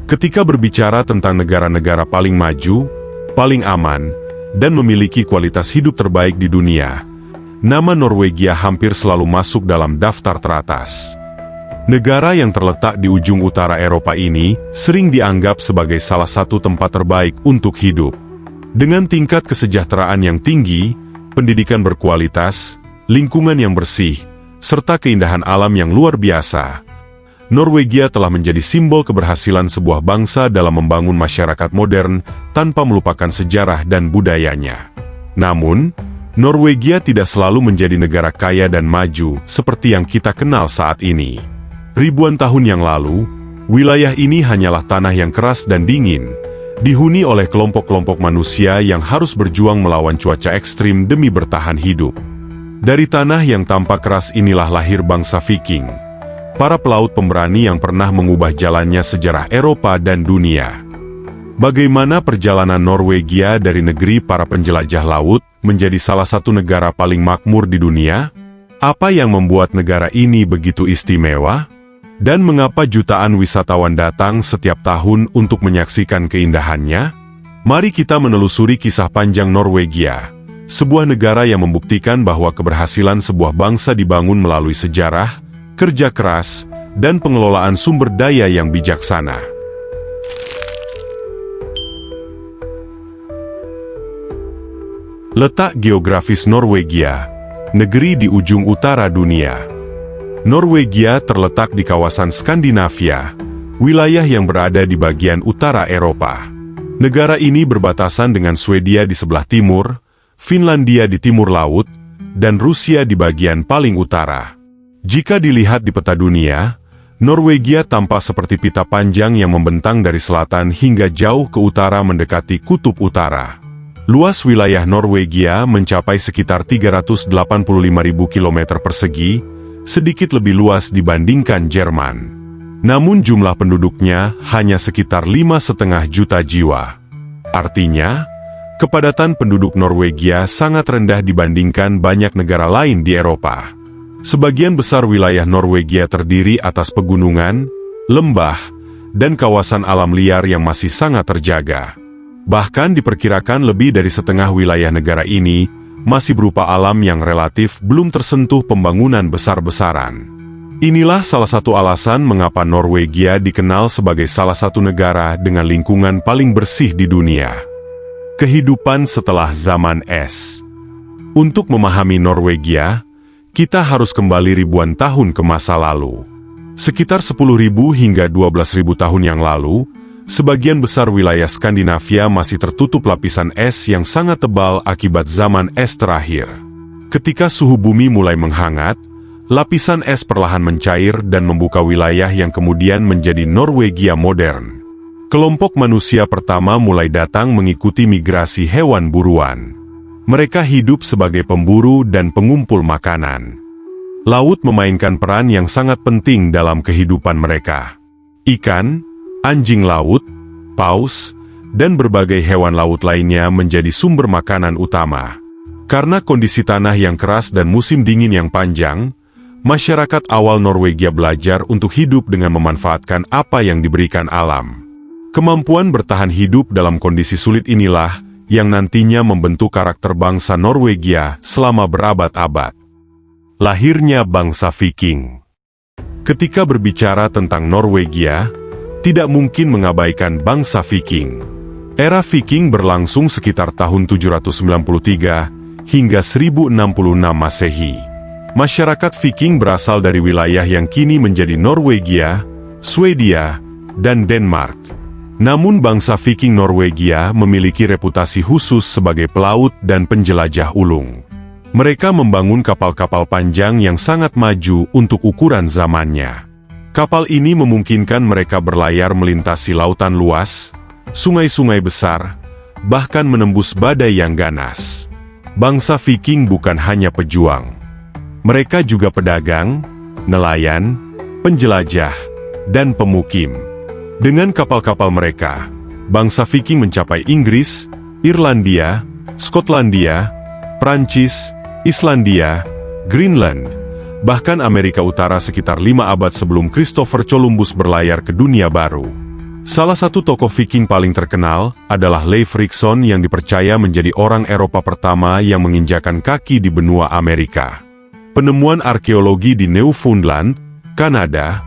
Ketika berbicara tentang negara-negara paling maju, paling aman, dan memiliki kualitas hidup terbaik di dunia, nama Norwegia hampir selalu masuk dalam daftar teratas. Negara yang terletak di ujung utara Eropa ini sering dianggap sebagai salah satu tempat terbaik untuk hidup. Dengan tingkat kesejahteraan yang tinggi, pendidikan berkualitas, lingkungan yang bersih, serta keindahan alam yang luar biasa, Norwegia telah menjadi simbol keberhasilan sebuah bangsa dalam membangun masyarakat modern tanpa melupakan sejarah dan budayanya. Namun, Norwegia tidak selalu menjadi negara kaya dan maju seperti yang kita kenal saat ini. Ribuan tahun yang lalu, wilayah ini hanyalah tanah yang keras dan dingin, dihuni oleh kelompok-kelompok manusia yang harus berjuang melawan cuaca ekstrim demi bertahan hidup. Dari tanah yang tampak keras inilah lahir bangsa Viking, para pelaut pemberani yang pernah mengubah jalannya sejarah Eropa dan dunia. Bagaimana perjalanan Norwegia dari negeri para penjelajah laut menjadi salah satu negara paling makmur di dunia? Apa yang membuat negara ini begitu istimewa? Dan mengapa jutaan wisatawan datang setiap tahun untuk menyaksikan keindahannya? Mari kita menelusuri kisah panjang Norwegia, sebuah negara yang membuktikan bahwa keberhasilan sebuah bangsa dibangun melalui sejarah, kerja keras, dan pengelolaan sumber daya yang bijaksana. Letak geografis Norwegia, negeri di ujung utara dunia. Norwegia terletak di kawasan Skandinavia, wilayah yang berada di bagian utara Eropa. Negara ini berbatasan dengan Swedia di sebelah timur, Finlandia di timur laut, dan Rusia di bagian paling utara. Jika dilihat di peta dunia, Norwegia tampak seperti pita panjang yang membentang dari selatan hingga jauh ke utara mendekati kutub utara. Luas wilayah Norwegia mencapai sekitar 385.000 km persegi, sedikit lebih luas dibandingkan Jerman. Namun jumlah penduduknya hanya sekitar 5,5 juta jiwa. Artinya, kepadatan penduduk Norwegia sangat rendah dibandingkan banyak negara lain di Eropa. Sebagian besar wilayah Norwegia terdiri atas pegunungan, lembah, dan kawasan alam liar yang masih sangat terjaga. Bahkan diperkirakan lebih dari setengah wilayah negara ini masih berupa alam yang relatif belum tersentuh pembangunan besar-besaran. Inilah salah satu alasan mengapa Norwegia dikenal sebagai salah satu negara dengan lingkungan paling bersih di dunia. Kehidupan setelah zaman es. Untuk memahami Norwegia, kita harus kembali ribuan tahun ke masa lalu. Sekitar 10.000 hingga 12.000 tahun yang lalu, sebagian besar wilayah Skandinavia masih tertutup lapisan es yang sangat tebal akibat zaman es terakhir. Ketika suhu bumi mulai menghangat, lapisan es perlahan mencair dan membuka wilayah yang kemudian menjadi Norwegia modern. Kelompok manusia pertama mulai datang mengikuti migrasi hewan buruan. Mereka hidup sebagai pemburu dan pengumpul makanan. Laut memainkan peran yang sangat penting dalam kehidupan mereka. Ikan, anjing laut, paus, dan berbagai hewan laut lainnya menjadi sumber makanan utama. Karena kondisi tanah yang keras dan musim dingin yang panjang, masyarakat awal Norwegia belajar untuk hidup dengan memanfaatkan apa yang diberikan alam. Kemampuan bertahan hidup dalam kondisi sulit inilah yang nantinya membentuk karakter bangsa Norwegia selama berabad-abad. Lahirnya bangsa Viking. Ketika berbicara tentang Norwegia, tidak mungkin mengabaikan bangsa Viking. Era Viking berlangsung sekitar tahun 793 hingga 1066 Masehi. Masyarakat Viking berasal dari wilayah yang kini menjadi Norwegia, Swedia, dan Denmark. Namun bangsa Viking Norwegia memiliki reputasi khusus sebagai pelaut dan penjelajah ulung. Mereka membangun kapal-kapal panjang yang sangat maju untuk ukuran zamannya. Kapal ini memungkinkan mereka berlayar melintasi lautan luas, sungai-sungai besar, bahkan menembus badai yang ganas. Bangsa Viking bukan hanya pejuang. Mereka juga pedagang, nelayan, penjelajah, dan pemukim. Dengan kapal-kapal mereka, bangsa Viking mencapai Inggris, Irlandia, Skotlandia, Prancis, Islandia, Greenland, bahkan Amerika Utara sekitar 5 abad sebelum Christopher Columbus berlayar ke dunia baru. Salah satu tokoh Viking paling terkenal adalah Leif Erikson yang dipercaya menjadi orang Eropa pertama yang menginjakan kaki di benua Amerika. Penemuan arkeologi di Newfoundland, Kanada,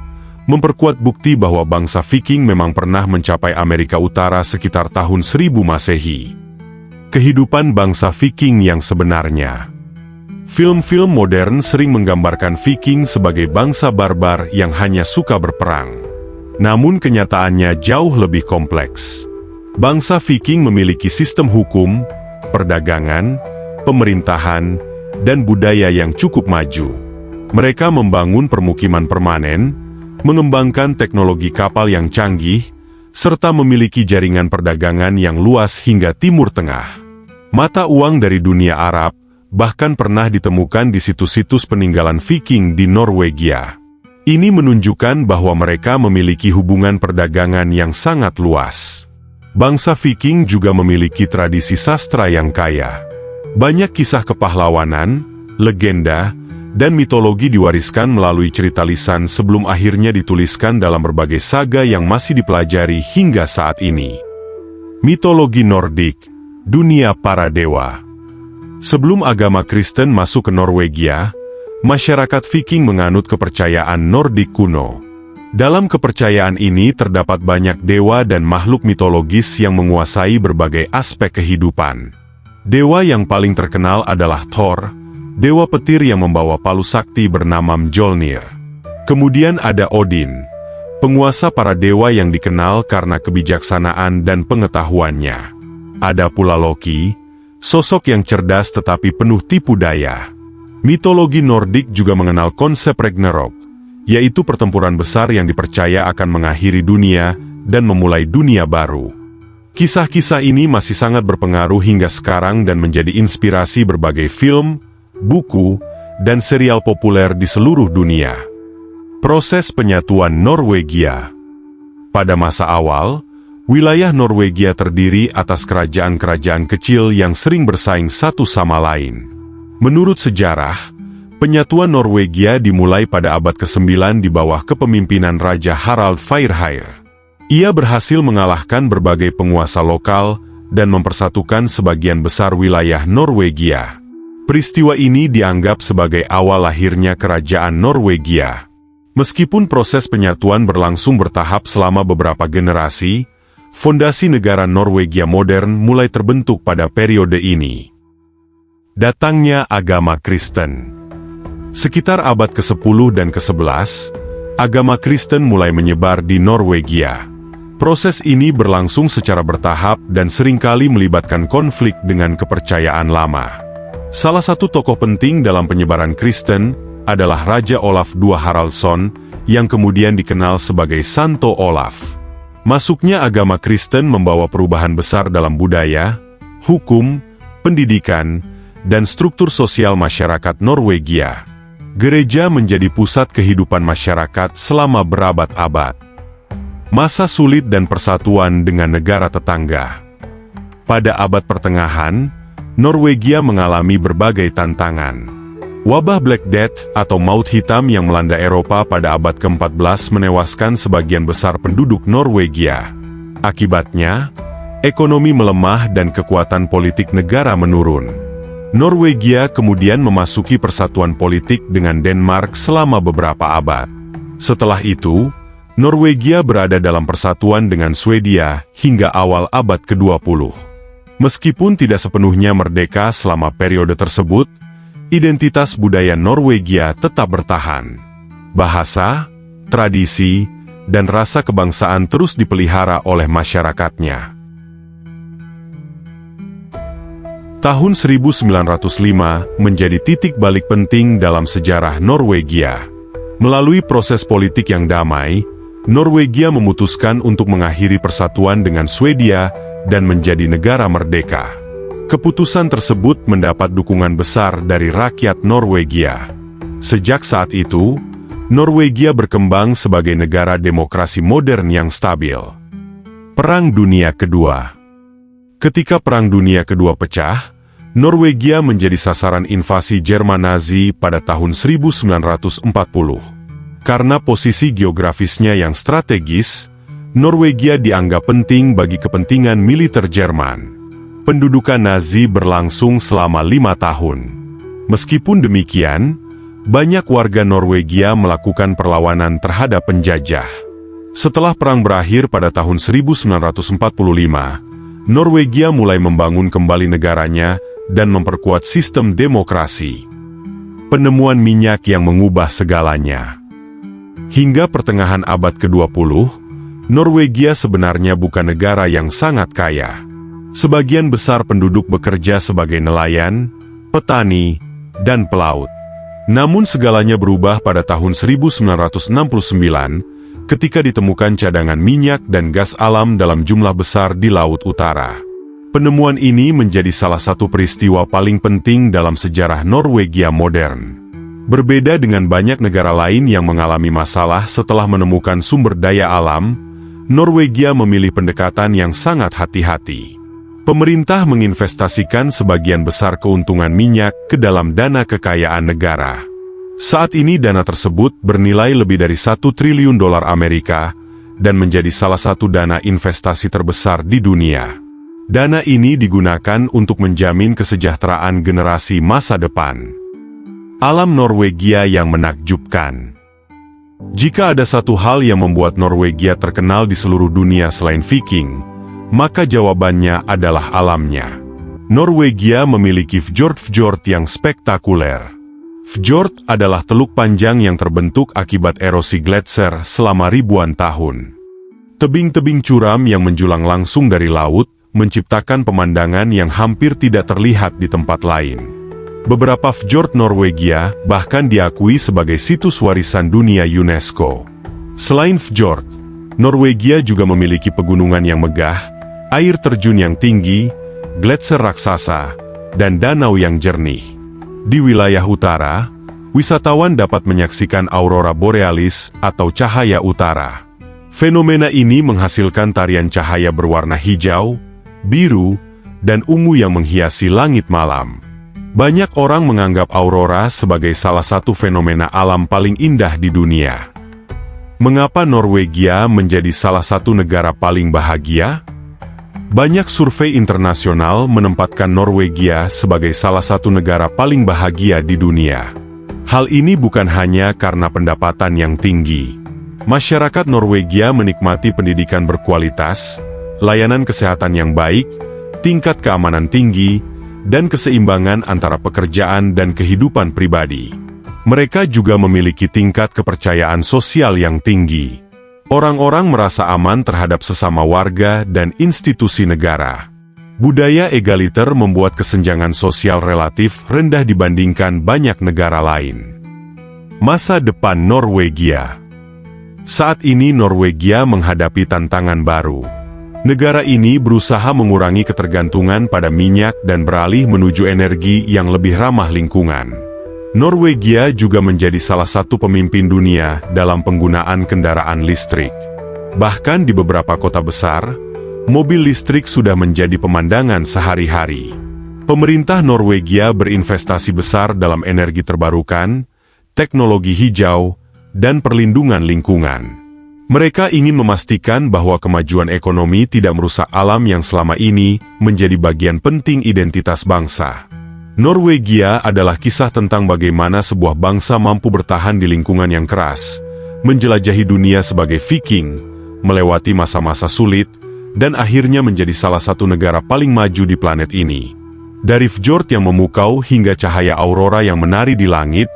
memperkuat bukti bahwa bangsa Viking memang pernah mencapai Amerika Utara sekitar tahun 1000 Masehi. Kehidupan bangsa Viking yang sebenarnya. Film-film modern sering menggambarkan Viking sebagai bangsa barbar yang hanya suka berperang. Namun kenyataannya jauh lebih kompleks. Bangsa Viking memiliki sistem hukum, perdagangan, pemerintahan, dan budaya yang cukup maju. Mereka membangun permukiman permanen, mengembangkan teknologi kapal yang canggih, serta memiliki jaringan perdagangan yang luas hingga Timur Tengah. Mata uang dari dunia Arab bahkan pernah ditemukan di situs-situs peninggalan Viking di Norwegia. Ini menunjukkan bahwa mereka memiliki hubungan perdagangan yang sangat luas. Bangsa Viking juga memiliki tradisi sastra yang kaya. Banyak kisah kepahlawanan, legenda, dan mitologi diwariskan melalui cerita lisan sebelum akhirnya dituliskan dalam berbagai saga yang masih dipelajari hingga saat ini. Mitologi Nordik, dunia para dewa. Sebelum agama Kristen masuk ke Norwegia, masyarakat Viking menganut kepercayaan Nordik kuno. Dalam kepercayaan ini terdapat banyak dewa dan makhluk mitologis yang menguasai berbagai aspek kehidupan. Dewa yang paling terkenal adalah Thor, dewa petir yang membawa palu sakti bernama Mjolnir. Kemudian ada Odin, penguasa para dewa yang dikenal karena kebijaksanaan dan pengetahuannya. Ada pula Loki, sosok yang cerdas tetapi penuh tipu daya. Mitologi Nordik juga mengenal konsep Ragnarok, yaitu pertempuran besar yang dipercaya akan mengakhiri dunia dan memulai dunia baru. Kisah-kisah ini masih sangat berpengaruh hingga sekarang dan menjadi inspirasi berbagai film, buku, dan serial populer di seluruh dunia. Proses penyatuan Norwegia. Pada masa awal, wilayah Norwegia terdiri atas kerajaan-kerajaan kecil yang sering bersaing satu sama lain. Menurut sejarah, penyatuan Norwegia dimulai pada abad ke-9 di bawah kepemimpinan Raja Harald Fairhair. Ia berhasil mengalahkan berbagai penguasa lokal dan mempersatukan sebagian besar wilayah Norwegia. Peristiwa ini dianggap sebagai awal lahirnya kerajaan Norwegia. Meskipun proses penyatuan berlangsung bertahap selama beberapa generasi, fondasi negara Norwegia modern mulai terbentuk pada periode ini. Datangnya agama Kristen. Sekitar abad ke-10 dan ke-11, agama Kristen mulai menyebar di Norwegia. Proses ini berlangsung secara bertahap dan seringkali melibatkan konflik dengan kepercayaan lama. Salah satu tokoh penting dalam penyebaran Kristen adalah Raja Olaf II Haraldsson, yang kemudian dikenal sebagai Santo Olaf. Masuknya agama Kristen membawa perubahan besar dalam budaya, hukum, pendidikan, dan struktur sosial masyarakat Norwegia. Gereja menjadi pusat kehidupan masyarakat selama berabad-abad. Masa sulit dan persatuan dengan negara tetangga. Pada abad pertengahan, Norwegia mengalami berbagai tantangan. Wabah Black Death atau Maut Hitam yang melanda Eropa pada abad ke-14 menewaskan sebagian besar penduduk Norwegia. Akibatnya, ekonomi melemah dan kekuatan politik negara menurun. Norwegia kemudian memasuki persatuan politik dengan Denmark selama beberapa abad. Setelah itu, Norwegia berada dalam persatuan dengan Swedia hingga awal abad ke-20. Meskipun tidak sepenuhnya merdeka selama periode tersebut, identitas budaya Norwegia tetap bertahan. Bahasa, tradisi, dan rasa kebangsaan terus dipelihara oleh masyarakatnya. Tahun 1905 menjadi titik balik penting dalam sejarah Norwegia. Melalui proses politik yang damai, Norwegia memutuskan untuk mengakhiri persatuan dengan Swedia dan menjadi negara merdeka. Keputusan tersebut mendapat dukungan besar dari rakyat Norwegia. Sejak saat itu, Norwegia berkembang sebagai negara demokrasi modern yang stabil. Perang Dunia Kedua. Ketika Perang Dunia Kedua pecah, Norwegia menjadi sasaran invasi Jerman Nazi pada tahun 1940. Karena posisi geografisnya yang strategis, Norwegia dianggap penting bagi kepentingan militer Jerman. Pendudukan Nazi berlangsung selama 5 tahun. Meskipun demikian, banyak warga Norwegia melakukan perlawanan terhadap penjajah. Setelah perang berakhir pada tahun 1945, Norwegia mulai membangun kembali negaranya dan memperkuat sistem demokrasi. Penemuan minyak yang mengubah segalanya. Hingga pertengahan abad ke-20, Norwegia sebenarnya bukan negara yang sangat kaya. Sebagian besar penduduk bekerja sebagai nelayan, petani, dan pelaut. Namun segalanya berubah pada tahun 1969 ketika ditemukan cadangan minyak dan gas alam dalam jumlah besar di Laut Utara. Penemuan ini menjadi salah satu peristiwa paling penting dalam sejarah Norwegia modern. Berbeda dengan banyak negara lain yang mengalami masalah setelah menemukan sumber daya alam, Norwegia memilih pendekatan yang sangat hati-hati. Pemerintah menginvestasikan sebagian besar keuntungan minyak ke dalam dana kekayaan negara. Saat ini dana tersebut bernilai lebih dari $1 triliun Amerika dan menjadi salah satu dana investasi terbesar di dunia. Dana ini digunakan untuk menjamin kesejahteraan generasi masa depan. Alam Norwegia yang menakjubkan. Jika ada satu hal yang membuat Norwegia terkenal di seluruh dunia selain Viking, maka jawabannya adalah alamnya. Norwegia memiliki fjord-fjord yang spektakuler. Fjord adalah teluk panjang yang terbentuk akibat erosi gletser selama ribuan tahun. Tebing-tebing curam yang menjulang langsung dari laut menciptakan pemandangan yang hampir tidak terlihat di tempat lain. Beberapa fjord Norwegia bahkan diakui sebagai situs warisan dunia UNESCO. Selain fjord, Norwegia juga memiliki pegunungan yang megah, air terjun yang tinggi, gletser raksasa, dan danau yang jernih. Di wilayah utara, wisatawan dapat menyaksikan aurora borealis atau cahaya utara. Fenomena ini menghasilkan tarian cahaya berwarna hijau, biru, dan ungu yang menghiasi langit malam. Banyak orang menganggap aurora sebagai salah satu fenomena alam paling indah di dunia. Mengapa Norwegia menjadi salah satu negara paling bahagia? Banyak survei internasional menempatkan Norwegia sebagai salah satu negara paling bahagia di dunia. Hal ini bukan hanya karena pendapatan yang tinggi. Masyarakat Norwegia menikmati pendidikan berkualitas, layanan kesehatan yang baik, tingkat keamanan tinggi, dan keseimbangan antara pekerjaan dan kehidupan pribadi. Mereka juga memiliki tingkat kepercayaan sosial yang tinggi. Orang-orang merasa aman terhadap sesama warga dan institusi negara. Budaya egaliter membuat kesenjangan sosial relatif rendah dibandingkan banyak negara lain. Masa depan Norwegia. Saat ini Norwegia menghadapi tantangan baru. Negara ini berusaha mengurangi ketergantungan pada minyak dan beralih menuju energi yang lebih ramah lingkungan. Norwegia juga menjadi salah satu pemimpin dunia dalam penggunaan kendaraan listrik. Bahkan di beberapa kota besar, mobil listrik sudah menjadi pemandangan sehari-hari. Pemerintah Norwegia berinvestasi besar dalam energi terbarukan, teknologi hijau, dan perlindungan lingkungan. Mereka ingin memastikan bahwa kemajuan ekonomi tidak merusak alam yang selama ini menjadi bagian penting identitas bangsa. Norwegia adalah kisah tentang bagaimana sebuah bangsa mampu bertahan di lingkungan yang keras, menjelajahi dunia sebagai Viking, melewati masa-masa sulit, dan akhirnya menjadi salah satu negara paling maju di planet ini. Dari fjord yang memukau hingga cahaya aurora yang menari di langit,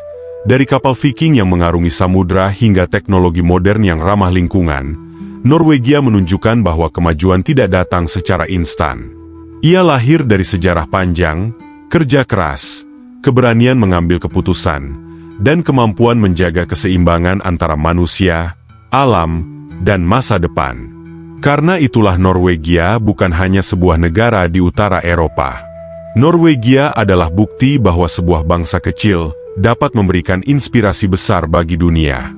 dari kapal Viking yang mengarungi samudra hingga teknologi modern yang ramah lingkungan, Norwegia menunjukkan bahwa kemajuan tidak datang secara instan. Ia lahir dari sejarah panjang, kerja keras, keberanian mengambil keputusan, dan kemampuan menjaga keseimbangan antara manusia, alam, dan masa depan. Karena itulah Norwegia bukan hanya sebuah negara di utara Eropa. Norwegia adalah bukti bahwa sebuah bangsa kecil dapat memberikan inspirasi besar bagi dunia.